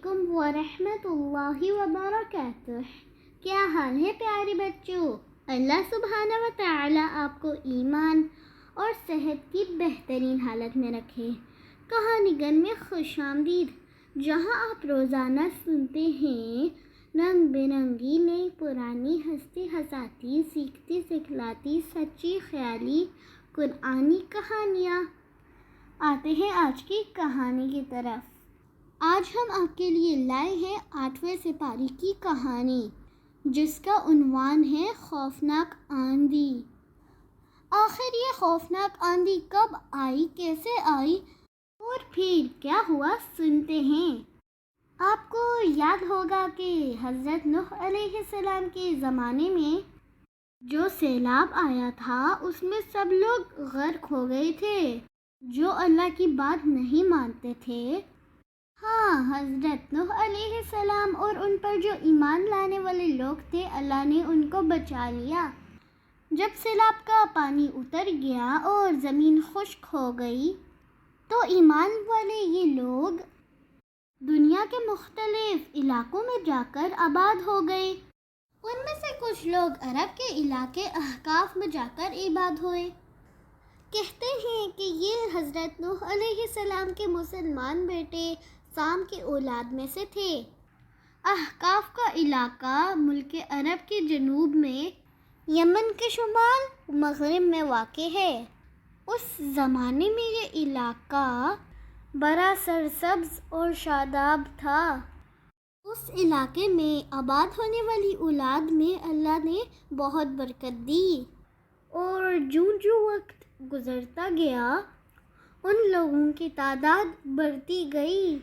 علیکم ورحمۃ اللہ وبرکاتہ۔ کیا حال ہے پیارے بچوں؟ اللہ سبحانہ و تعالی آپ کو ایمان اور صحت کی بہترین حالت میں رکھے۔ کہانی گن میں خوش آمدید، جہاں آپ روزانہ سنتے ہیں رنگ برنگی نئی پرانی ہستی ہساتی سیکھتی سکھلاتی سچی خیالی قرآنی کہانیاں۔ آتے ہیں آج کی کہانی کی طرف۔ آج ہم آپ کے لیے لائے ہیں 8ویں سپارے کی کہانی، جس کا عنوان ہے خوفناک آندھی۔ آخر یہ خوفناک آندھی کب آئی، کیسے آئی اور پھر کیا ہوا، سنتے ہیں۔ آپ کو یاد ہوگا کہ حضرت نوح علیہ السلام کے زمانے میں جو سیلاب آیا تھا، اس میں سب لوگ غرق ہو گئے تھے جو اللہ کی بات نہیں مانتے تھے۔ ہاں، حضرت نوح علیہ السلام اور ان پر جو ایمان لانے والے لوگ تھے، اللہ نے ان کو بچا لیا۔ جب سیلاب کا پانی اتر گیا اور زمین خشک ہو گئی تو ایمان والے یہ لوگ دنیا کے مختلف علاقوں میں جا کر آباد ہو گئے۔ ان میں سے کچھ لوگ عرب کے علاقے احقاف میں جا کر آباد ہوئے۔ کہتے ہیں کہ یہ حضرت نوح علیہ السلام کے مسلمان بیٹے سام کی اولاد میں سے تھے۔ احقاف کا علاقہ ملک عرب کے جنوب میں، یمن کے شمال مغرب میں واقع ہے۔ اس زمانے میں یہ علاقہ بڑا سرسبز اور شاداب تھا۔ اس علاقے میں آباد ہونے والی اولاد میں اللہ نے بہت برکت دی، اور جو وقت گزرتا گیا ان لوگوں کی تعداد بڑھتی گئی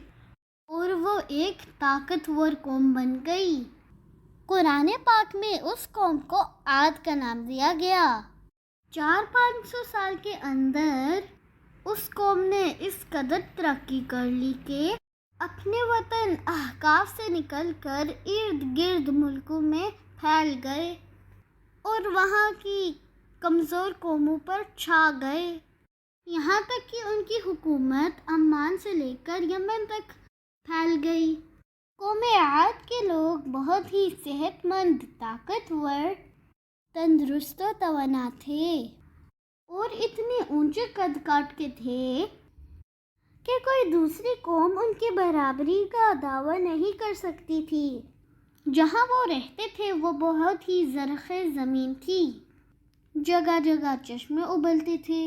اور وہ ایک طاقتور قوم بن گئی۔ قرآن پاک میں اس قوم کو عاد کا نام دیا گیا۔ 400-500 سال کے اندر اس قوم نے اس قدر ترقی کر لی کہ اپنے وطن احقاف سے نکل کر ارد گرد ملکوں میں پھیل گئے اور وہاں کی کمزور قوموں پر چھا گئے، یہاں تک کہ ان کی حکومت عمان سے لے کر یمن تک پھیل گئی۔ قوم عاد کے لوگ بہت ہی صحت مند، طاقتور، تندرست و توانا تھے اور اتنے اونچے قد کاٹ کے تھے کہ کوئی دوسری قوم ان کی برابری کا دعویٰ نہیں کر سکتی تھی۔ جہاں وہ رہتے تھے وہ بہت ہی زرخیز زمین تھی، جگہ جگہ چشمے ابلتے تھے،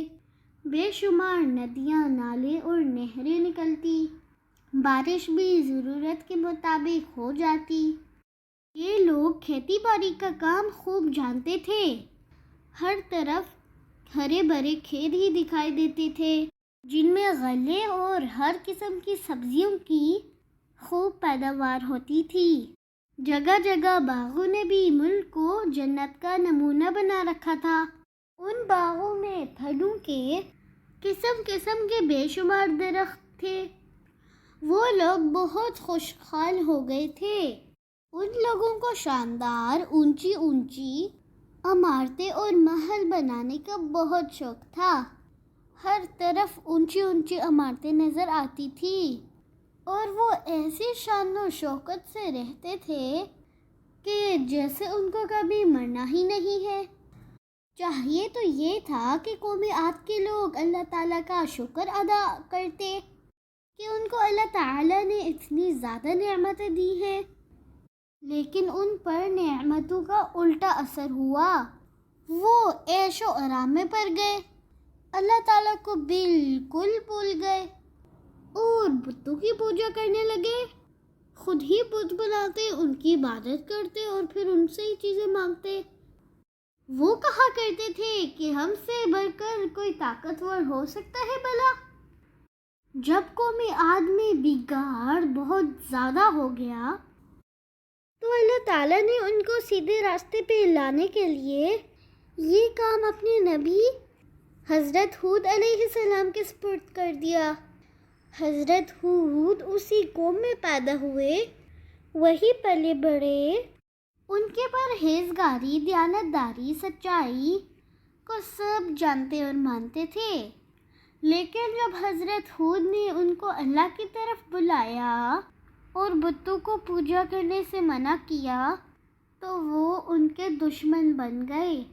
بے شمار ندیاں، نالے اور نہریں نکلتی، بارش بھی ضرورت کے مطابق ہو جاتی۔ یہ لوگ کھیتی باڑی کا کام خوب جانتے تھے۔ ہر طرف ہرے بھرے کھیت ہی دکھائی دیتے تھے، جن میں غلے اور ہر قسم کی سبزیوں کی خوب پیداوار ہوتی تھی۔ جگہ جگہ باغوں نے بھی ملک کو جنت کا نمونہ بنا رکھا تھا۔ ان باغوں میں پھلوں کے قسم قسم کے بے شمار درخت تھے۔ وہ لوگ بہت خوشحال ہو گئے تھے۔ ان لوگوں کو شاندار اونچی اونچی عمارتیں اور محل بنانے کا بہت شوق تھا۔ ہر طرف اونچی اونچی عمارتیں نظر آتی تھیں اور وہ ایسی شان و شوکت سے رہتے تھے کہ جیسے ان کو کبھی مرنا ہی نہیں ہے۔ چاہیے تو یہ تھا کہ قوم عاد کے لوگ اللہ تعالیٰ کا شکر ادا کرتے کہ ان کو اللہ تعالیٰ نے اتنی زیادہ نعمتیں دی ہیں، لیکن ان پر نعمتوں کا الٹا اثر ہوا۔ وہ عیش و آرام میں پڑ گئے، اللہ تعالیٰ کو بالکل بھول گئے اور بتوں کی پوجا کرنے لگے۔ خود ہی بت بناتے، ان کی عبادت کرتے اور پھر ان سے ہی چیزیں مانگتے۔ وہ کہا کرتے تھے کہ ہم سے بڑھ کر کوئی طاقتور ہو سکتا ہے بھلا؟ جب قوم عاد میں بگاڑ بہت زیادہ ہو گیا تو اللہ تعالیٰ نے ان کو سیدھے راستے پہ لانے کے لیے یہ کام اپنے نبی حضرت ہود علیہ السلام کے سپرد کر دیا۔ حضرت ہود اسی قوم میں پیدا ہوئے، وہی پلے بڑھے، ان کے پرہیزگاری، دیانتداری، سچائی کو سب جانتے اور مانتے تھے۔ لیکن جب حضرت ہود نے ان کو اللہ کی طرف بلایا اور بتوں کو پوجا کرنے سے منع کیا تو وہ ان کے دشمن بن گئے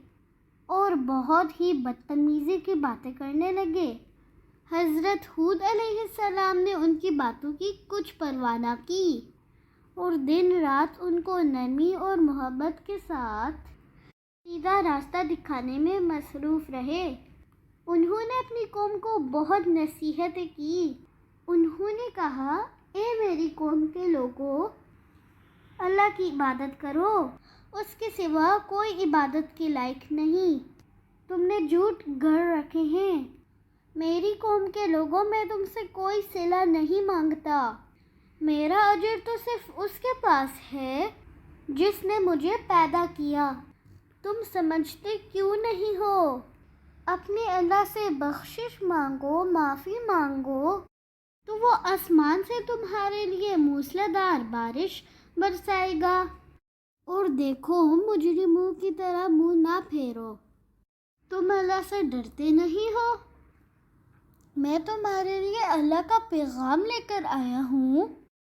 اور بہت ہی بدتمیزی کی باتیں کرنے لگے۔ حضرت ہود علیہ السلام نے ان کی باتوں کی کچھ پرواہ نہ کی اور دن رات ان کو نرمی اور محبت کے ساتھ سیدھا راستہ دکھانے میں مصروف رہے۔ انہوں نے اپنی قوم کو بہت نصیحتیں کی۔ انہوں نے کہا، اے میری قوم کے لوگوں، اللہ کی عبادت کرو، اس کے سوا کوئی عبادت کے لائق نہیں۔ تم نے جھوٹ گڑھ رکھے ہیں۔ میری قوم کے لوگوں، میں تم سے کوئی صلہ نہیں مانگتا۔ میرا اجر تو صرف اس کے پاس ہے جس نے مجھے پیدا کیا۔ تم سمجھتے کیوں نہیں ہو؟ اپنے اللہ سے بخشش مانگو، معافی مانگو، تو وہ آسمان سے تمہارے لیے موسلادھار بارش برسائے گا۔ اور دیکھو، مجرموں کی طرح منہ نہ پھیرو۔ تم اللہ سے ڈرتے نہیں ہو؟ میں تمہارے لیے اللہ کا پیغام لے کر آیا ہوں۔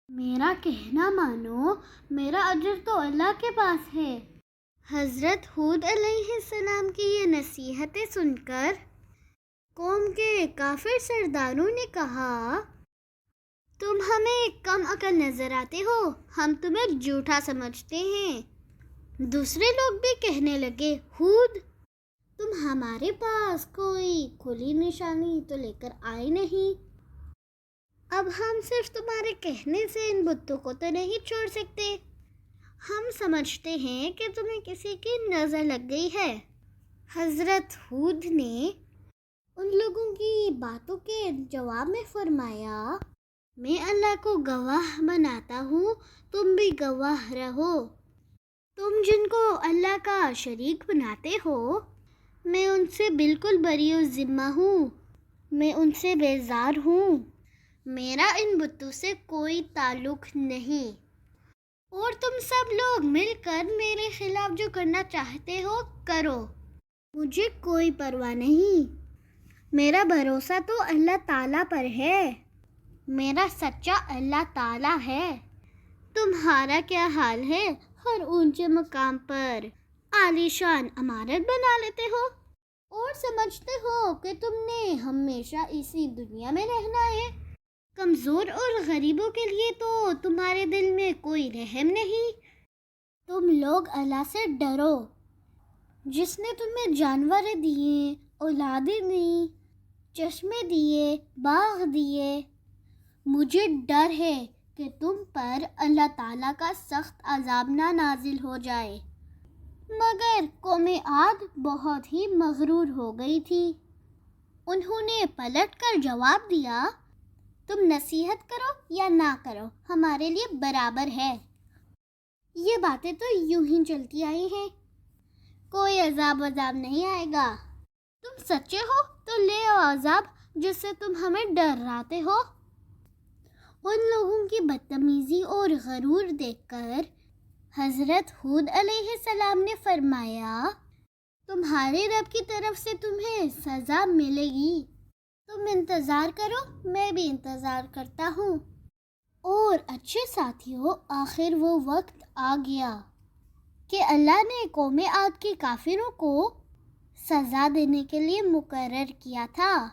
میرا کہنا مانو، میرا اجر تو اللہ کے پاس ہے۔ حضرت ہود علیہ السلام کی یہ نصیحتیں سن کر قوم کے کافر سرداروں نے کہا، تم ہمیں کم عقل نظر آتے ہو، ہم تمہیں جھوٹا سمجھتے ہیں۔ دوسرے لوگ بھی کہنے لگے، ہود، تم ہمارے پاس کوئی کھلی نشانی تو لے کر آئے نہیں۔ اب ہم صرف تمہارے کہنے سے ان بتوں کو تو نہیں چھوڑ سکتے۔ ہم سمجھتے ہیں کہ تمہیں کسی کی نظر لگ گئی ہے۔ حضرت ہود نے ان لوگوں کی باتوں کے جواب میں فرمایا، میں اللہ کو گواہ بناتا ہوں، تم بھی گواہ رہو۔ تم جن کو اللہ کا شریک بناتے ہو، میں ان سے بالکل بری و ذمہ ہوں، میں ان سے بیزار ہوں۔ میرا ان بتوں سے کوئی تعلق نہیں، اور تم سب لوگ مل کر میرے خلاف جو کرنا چاہتے ہو کرو، مجھے کوئی پرواہ نہیں۔ میرا بھروسہ تو اللہ تعالیٰ پر ہے، میرا سچا اللہ تعالیٰ ہے۔ تمہارا کیا حال ہے؟ ہر اونچے مقام پر عالی شان عمارت بنا لیتے ہو اور سمجھتے ہو کہ تم نے ہمیشہ اسی دنیا میں رہنا ہے۔ کمزور اور غریبوں کے لیے تو تمہارے دل میں کوئی رحم نہیں۔ تم لوگ اللہ سے ڈرو، جس نے تمہیں جانور دیے، اولادیں دیں، چشمے دیے، باغ دیے۔ مجھے ڈر ہے کہ تم پر اللہ تعالیٰ کا سخت عذاب نہ نازل ہو جائے۔ مگر قوم عاد بہت ہی مغرور ہو گئی تھی۔ انہوں نے پلٹ کر جواب دیا، تم نصیحت کرو یا نہ کرو، ہمارے لیے برابر ہے۔ یہ باتیں تو یوں ہی چلتی آئی ہیں، کوئی عذاب نہیں آئے گا۔ تم سچے ہو تو لے آؤ عذاب جس سے تم ہمیں ڈراتے ہو۔ ان لوگوں کی بدتمیزی اور غرور دیکھ کر حضرت ہود علیہ السلام نے فرمایا، تمہارے رب کی طرف سے تمہیں سزا ملے گی، تم انتظار کرو، میں بھی انتظار کرتا ہوں۔ اور اچھے ساتھیوں، آخر وہ وقت آ گیا کہ اللہ نے قوم عاد کے کافروں کو سزا دینے کے لیے مقرر کیا تھا۔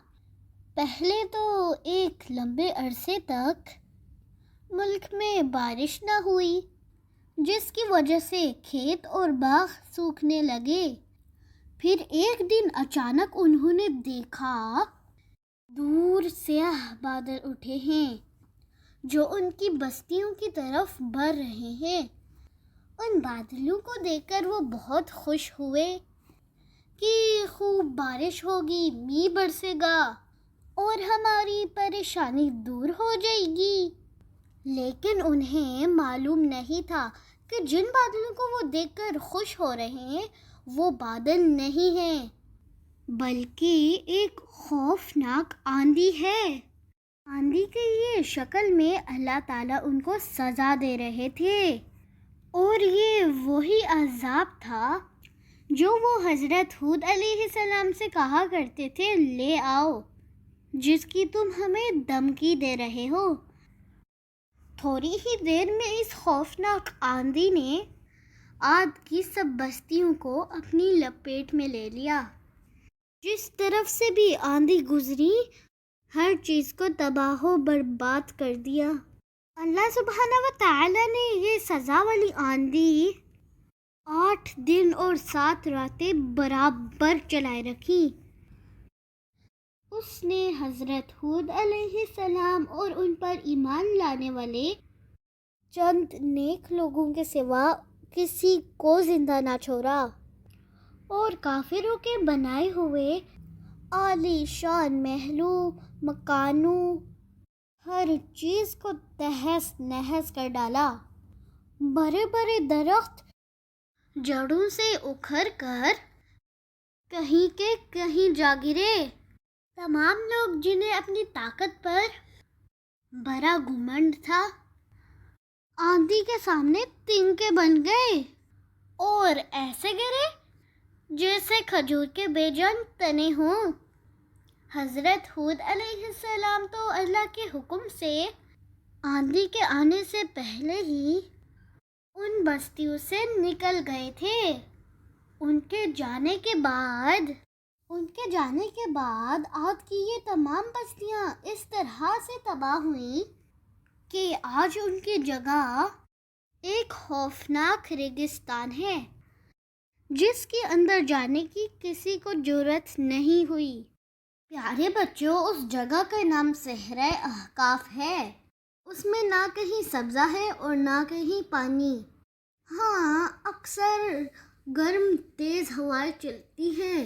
پہلے تو ایک لمبے عرصے تک ملک میں بارش نہ ہوئی، جس کی وجہ سے کھیت اور باغ سوکھنے لگے۔ پھر ایک دن اچانک انہوں نے دیکھا دور سیاہ بادل اٹھے ہیں جو ان کی بستیوں کی طرف بڑھ رہے ہیں۔ ان بادلوں کو دیکھ کر وہ بہت خوش ہوئے کہ خوب بارش ہوگی، میਂہ برسے گا اور ہماری پریشانی دور ہو جائے گی۔ لیکن انہیں معلوم نہیں تھا کہ جن بادلوں کو وہ دیکھ کر خوش ہو رہے ہیں وہ بادل نہیں ہیں، بلکہ ایک خوفناک آندھی ہے۔ آندھی کی یہ شکل میں اللہ تعالیٰ ان کو سزا دے رہے تھے، اور یہ وہی عذاب تھا جو وہ حضرت ہود علیہ السلام سے کہا کرتے تھے، لے آؤ، جس کی تم ہمیں دھمکی دے رہے ہو۔ تھوڑی ہی دیر میں اس خوفناک آندھی نے عاد کی سب بستیوں کو اپنی لپیٹ میں لے لیا۔ جس طرف سے بھی آندھی گزری ہر چیز کو تباہ و برباد کر دیا۔ اللہ سبحانہ و تعالی نے یہ سزا والی آندھی 8 دن اور 7 راتیں برابر چلائے رکھی۔ اس نے حضرت ہود علیہ السلام اور ان پر ایمان لانے والے چند نیک لوگوں کے سوا کسی کو زندہ نہ چھوڑا، اور کافروں کے بنائے ہوئے عالی شان محلوں، مکانوں، ہر چیز کو تہس نہس کر ڈالا۔ بڑے بڑے درخت جڑوں سے اکھڑ کر کہیں کے کہیں جا گرے۔ تمام لوگ جنہیں اپنی طاقت پر بڑا گھمنڈ تھا، آندھی کے سامنے تنکے بن گئے اور ایسے گرے جیسے کھجور کے بے جان تنے ہوں۔ حضرت ہود علیہ السلام تو اللہ کے حکم سے آندھی کے آنے سے پہلے ہی ان بستیوں سے نکل گئے تھے۔ ان کے جانے کے بعد عاد کی یہ تمام بستیاں اس طرح سے تباہ ہوئیں کہ آج ان کی جگہ ایک خوفناک ریگستان ہے جس کے اندر جانے کی کسی کو جرأت نہیں ہوئی۔ پیارے بچوں، اس جگہ کا نام صحرائے احقاف ہے۔ اس میں نہ کہیں سبزہ ہے اور نہ کہیں پانی۔ ہاں، اکثر گرم تیز ہوائیں چلتی ہیں،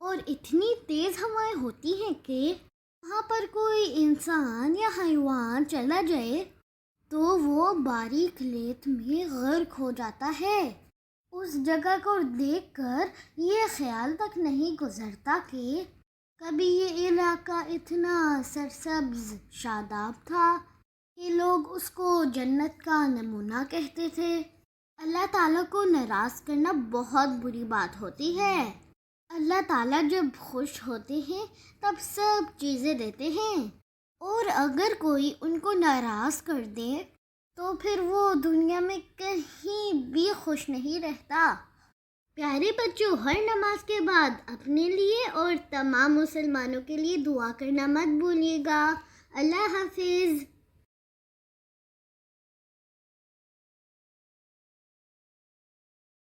اور اتنی تیز ہوائیں ہوتی ہیں کہ وہاں پر کوئی انسان یا حیوان چلا جائے تو وہ باریک ریت میں غرق ہو جاتا ہے۔ اس جگہ کو دیکھ کر یہ خیال تک نہیں گزرتا کہ کبھی یہ علاقہ اتنا سرسبز شاداب تھا کہ لوگ اس کو جنت کا نمونہ کہتے تھے۔ اللہ تعالیٰ کو ناراض کرنا بہت بری بات ہوتی ہے۔ اللہ تعالیٰ جب خوش ہوتے ہیں تب سب چیزیں دیتے ہیں، اور اگر کوئی ان کو ناراض کر دے تو پھر وہ دنیا میں کہیں بھی خوش نہیں رہتا۔ پیارے بچوں، ہر نماز کے بعد اپنے لیے اور تمام مسلمانوں کے لیے دعا کرنا مت بھولیے گا۔ اللہ حافظ۔